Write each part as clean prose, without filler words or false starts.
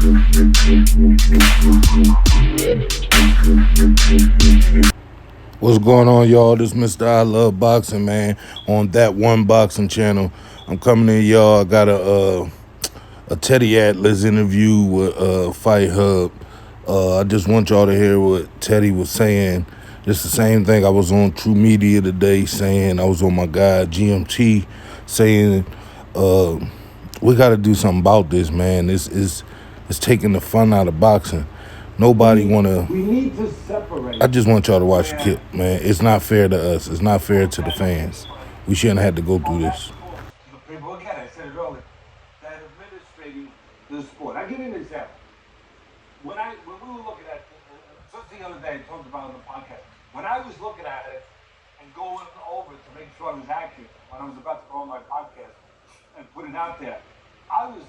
What's going on, y'all? This Mr. I Love Boxing, man, on that one boxing channel. I'm coming in, y'all. I got a Teddy Atlas interview with Fight Hub. I just want y'all to hear what Teddy was saying. It's the same thing I was on True Media today saying. I was on my guy GMT saying we got to do something about this, man. It's taking the fun out of boxing. Nobody want to. We need to separate. I just want y'all to watch the clip, man. It's not fair to us. It's not fair to the fans. We shouldn't have to go through this. The people, again, I said it earlier, that administrating the sport. I'll give you an example. When we were looking at, just the other day, I talked about on the podcast, when I was looking at it and going over to make sure I was accurate, when I was about to go on my podcast and put it out there, I was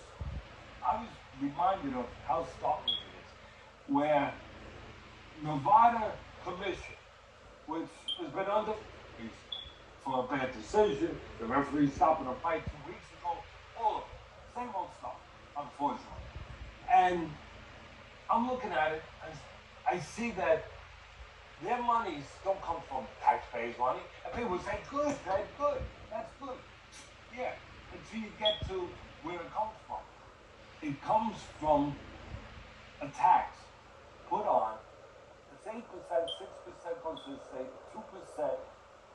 reminded of how startling it is, where Nevada Commission, which has been under for a bad decision, the referee stopping a fight 2 weeks ago, all of it, same old stuff, unfortunately. And I'm looking at it, and I see that their monies don't come from taxpayers' money. And people say, good, that's good, that's good. Yeah, until you get to where it comes from. It comes from a tax put on. It's 8%, 6% goes to the state, 2%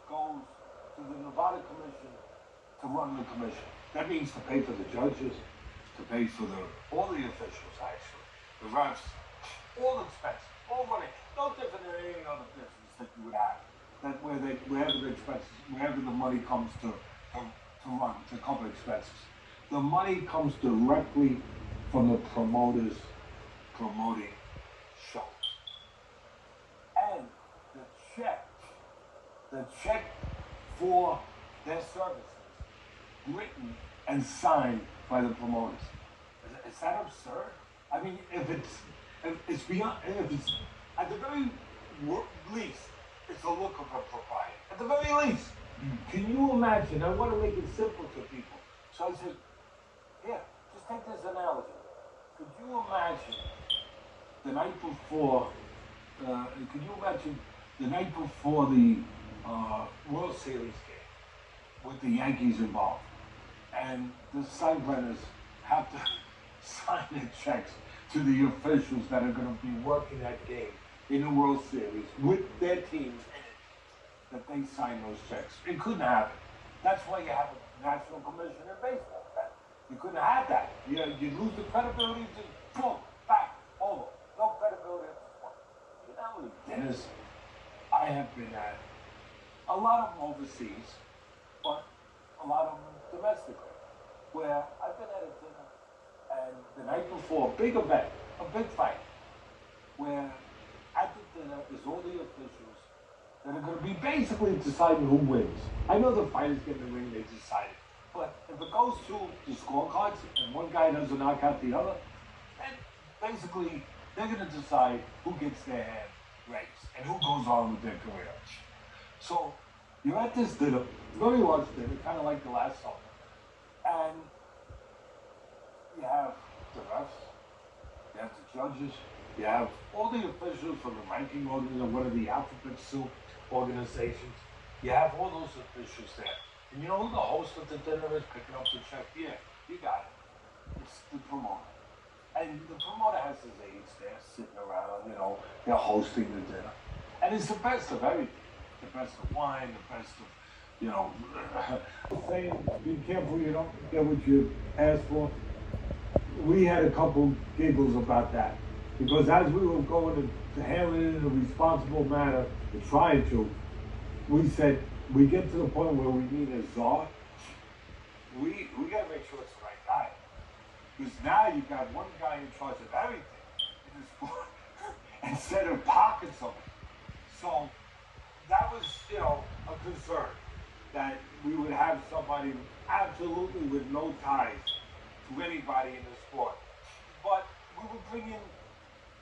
goes to the Nevada Commission to run the commission. That means to pay for the judges, to pay for all the officials, actually, the refs, all expenses, all money. No different than any other business that you would have. That wherever the expenses, wherever the money comes to run, to cover expenses. The money comes directly from the promoters promoting shows. And the check for their services, written and signed by the promoters. Is that absurd? I mean, if it's beyond, if it's at the very least, it's a look of a propriety. At the very least, can you imagine? I want to make it simple to people. So I said, here, just take this analogy. Could you imagine the night before? Could you imagine the night before the World Series game with the Yankees involved, and the siderunners have to sign their checks to the officials that are going to be working that game in the World Series with their teams in it, that they sign those checks? It couldn't happen. That's why you have a National Commission in baseball. You couldn't have that. You lose the credibility, just boom, back, over. No credibility at this point. You know how many dinners I have been at? A lot of them overseas, but a lot of them domestically, where I've been at a dinner, and the night before, a big event, a big fight, where at the dinner is all the officials that are going to be basically deciding who wins. I know the fighters get in the ring, they decide it. But if it goes to the scorecards and one guy doesn't knock out the other, then basically they're going to decide who gets their hand raised and who goes on with their career. So you're at this dinner, very large dinner, kind of like the Last Supper, and you have the refs, you have the judges, you have all the officials from the ranking order, one of the alphabet soup organizations. You have all those officials there. And you know who the host of the dinner is picking up the check? Yeah, you got it. It's the promoter. And the promoter has his aides there sitting around, they're hosting the dinner. And it's the best of everything. The best of wine, the best of, saying, be careful you don't get what you asked for. We had a couple giggles about that. Because as we were going to handle it in a responsible manner, and trying to, we said, we get to the point where we need a czar, we got to make sure it's the right guy. Because now you've got one guy in charge of everything in this sport instead of pockets of it. So that was, a concern that we would have somebody absolutely with no ties to anybody in the sport. But we would bring in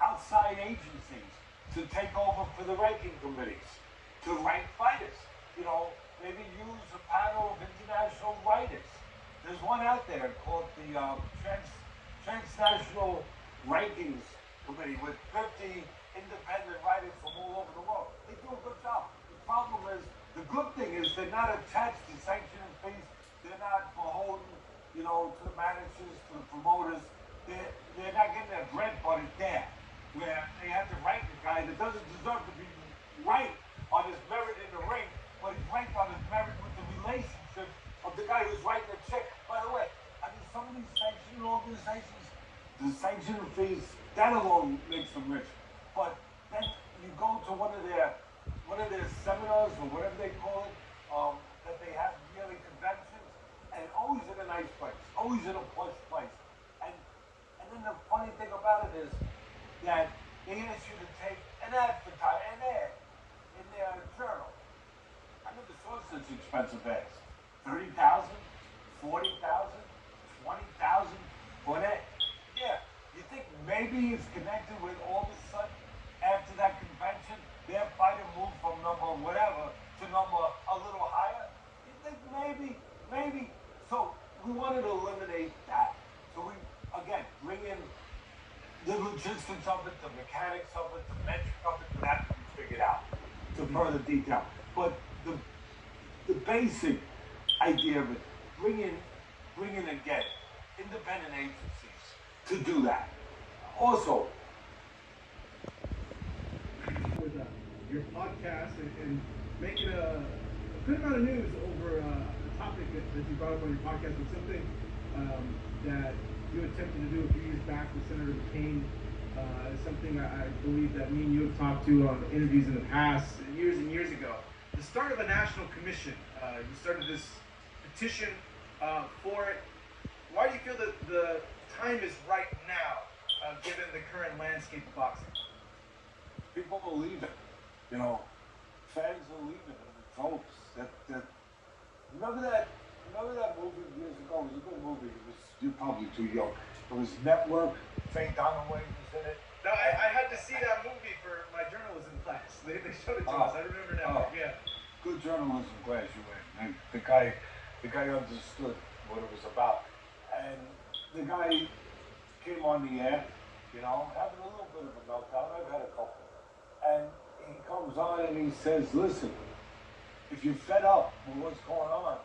outside agencies to take over for the ranking committees, to rank fighters. Maybe use a panel of international writers. There's one out there called the Transnational rankings committee with 50 independent writers from all over the world. They do a good job. The problem is, the good thing is they're not attached to sanctioning fees. They're not beholden, to the managers, to the promoters. They're not getting their bread buttered there, where they have to rank a guy that doesn't deserve to be ranked on his merit in the ring, but he's ranked on his merit with the relationship of the guy who's writing the check. By the way, some of these sanctioning organizations, the sanctioning fees, that alone makes them rich. But then you go to one of their seminars or whatever they call it, that they have yearly conventions, and always in a nice place, always in a plush place. And then the funny thing about it is that they ask you to take an ad in their journal. I never saw such expensive ads. 30,000, 40,000, 20,000 for an ad. Yeah, you think maybe it's connected with all of a sudden after that convention, their fighter moved from number whatever to number a little higher? You think maybe. So we wanted to eliminate that. So we again bring in the logistics of it, the mechanics of it, the metric of it, that have to be figured out to further detail. But the basic idea of it, bring in again independent agencies to do that. Also, with your podcast and making a good amount of news over a topic that you brought up on your podcast was something that you attempted to do a few years back with Senator McCain. Something I believe that me and you have talked to on interviews in the past, years and years ago. The start of a national commission. You started this petition for it. Why do you feel that the time is right now, given the current landscape of boxing? people believe it. Fans are leaving it. It's hopes that remember that movie years ago? It was a good movie. You're probably too young. It was Network. Faye Dunaway was in it. No, I had to see that movie for my journalism class. They showed it to us. I remember Network. Yeah. Good journalism class you were in. The guy understood what it was about, and the guy came on the air, having a little bit of a meltdown. I've had a couple, and he comes on and he says, "Listen, if you're fed up with what's going on,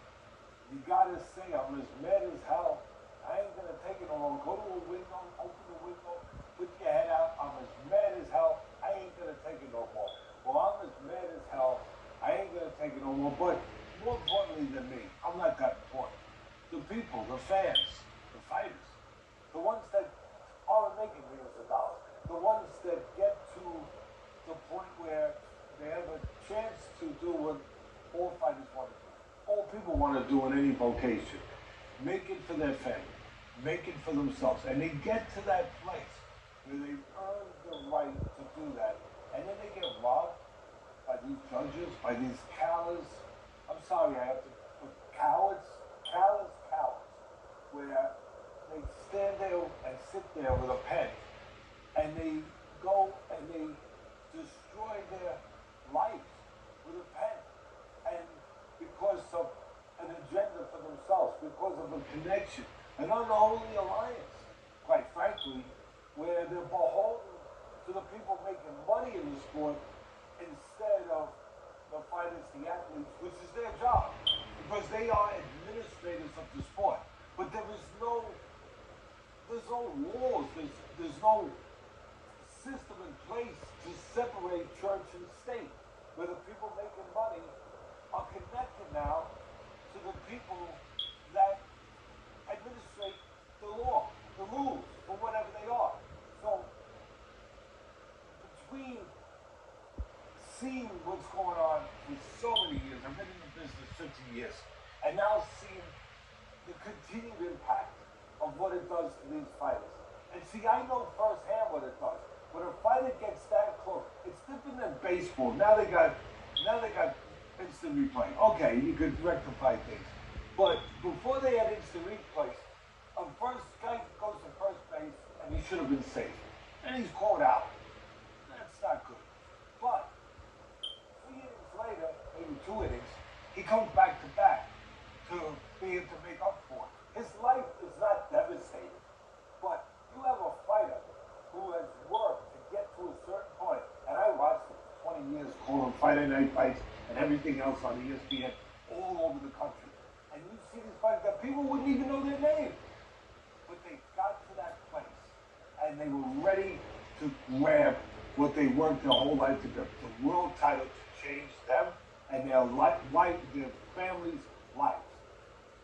you gotta say I'm as mad as hell. I ain't gonna take it no more. Go to a window, open the window, put your head out. I'm as mad as hell. I ain't gonna take it no more. Well, I'm as mad as hell. I ain't gonna take it no more. But more importantly than me, I'm not that important. The people, the fans, the fighters, the ones that aren't making millions of dollars, the ones that get to the point where they have a chance to do what all fighters want to do. All people want to do in any vocation. Make it for their family. Make it for themselves. And they get to that place where they've earned the right to do that. And then they get robbed by these judges, by these cowards. I'm sorry, I have to put cowards, where they stand there and sit there with a pen and they go and they destroy their lives with a pen. And because of an agenda for themselves, because of a connection, an unholy alliance, quite frankly, where they're beholden to the people making money in the sport instead of the fighters, the athletes, which is their job, because they are administrators of the sport. But there's no laws, there's no system in place to separate church and state, where the people making money are connected now to the people that administrate the law, the rules, for whatever they are. So, between seeing what's going on for so many years, I've been in the business 50 years, and now seeing the continued impact of what it does to these fighters. And see, I know firsthand what it does. When a fighter gets that close, it's different than baseball. Now they got instant replay. Okay, you could rectify things. But before they had instant replays, a first guy goes to first base and he should have been safe. And he's called out. That's not good. But 3 innings later, maybe 2 innings, he comes back to back to be able to make up for it. His life is not devastated. But you have a fighter Saturday Night Fights and everything else on ESPN all over the country. And you see these fights that people wouldn't even know their name. But they got to that place and they were ready to grab what they worked their whole life to get, the world title to change them and their life, their families' lives.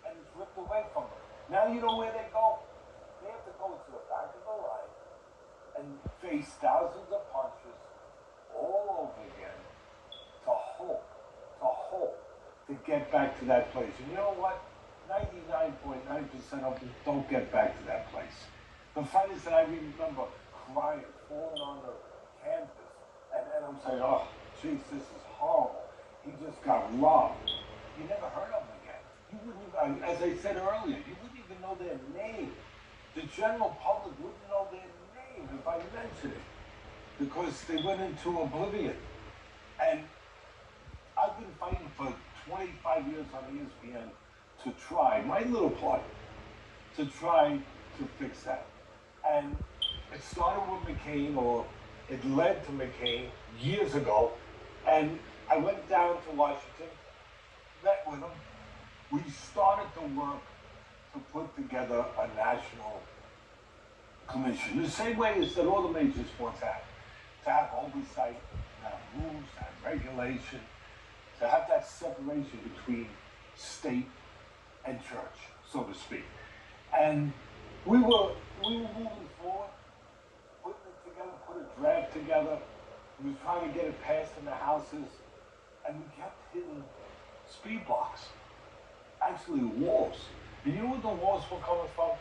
And it's ripped away from them. Now you know where they go? They have to go to the back of the line and face thousands of punches all over again to hope to get back to that place. And you know what? 99.9% of them don't get back to that place. The fighters that I remember crying, falling on the canvas, and I'm saying, oh, jeez, this is horrible. He just got robbed. You never heard of them again. You wouldn't even, as I said earlier, you wouldn't even know their name. The general public wouldn't know their name if I mentioned it, because they went into oblivion. And I've been fighting for 25 years on ESPN to try, my little part, to try to fix that. And it started with McCain, or it led to McCain years ago. And I went down to Washington, met with him. We started to work to put together a national commission, the same way as that all the major sports have, to have oversight, to have rules, to have regulation, to have that separation between state and church, so to speak. And we were moving forward, putting it together, put a draft together. We were trying to get it passed in the houses, and we kept hitting speed blocks, actually walls. And you know what the walls were coming from?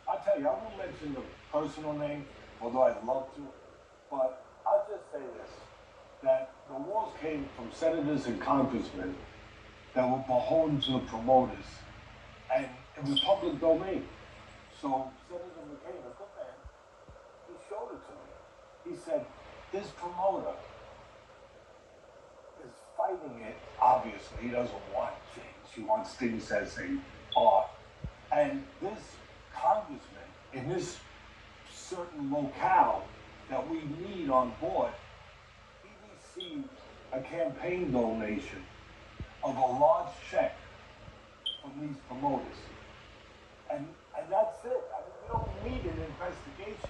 I'll tell you, I won't mention the personal name, although I'd love to, but I'll just say this, that the walls came from senators and congressmen that were beholden to the promoters, and it was public domain. So Senator McCain, a good man, he showed it to me. He said, this promoter is fighting it, obviously. He doesn't want change. He wants things as they are. And this congressman in this certain locale that we need on board, he received a campaign donation of a large check from these promoters. And that's it. I mean, we don't need an investigation.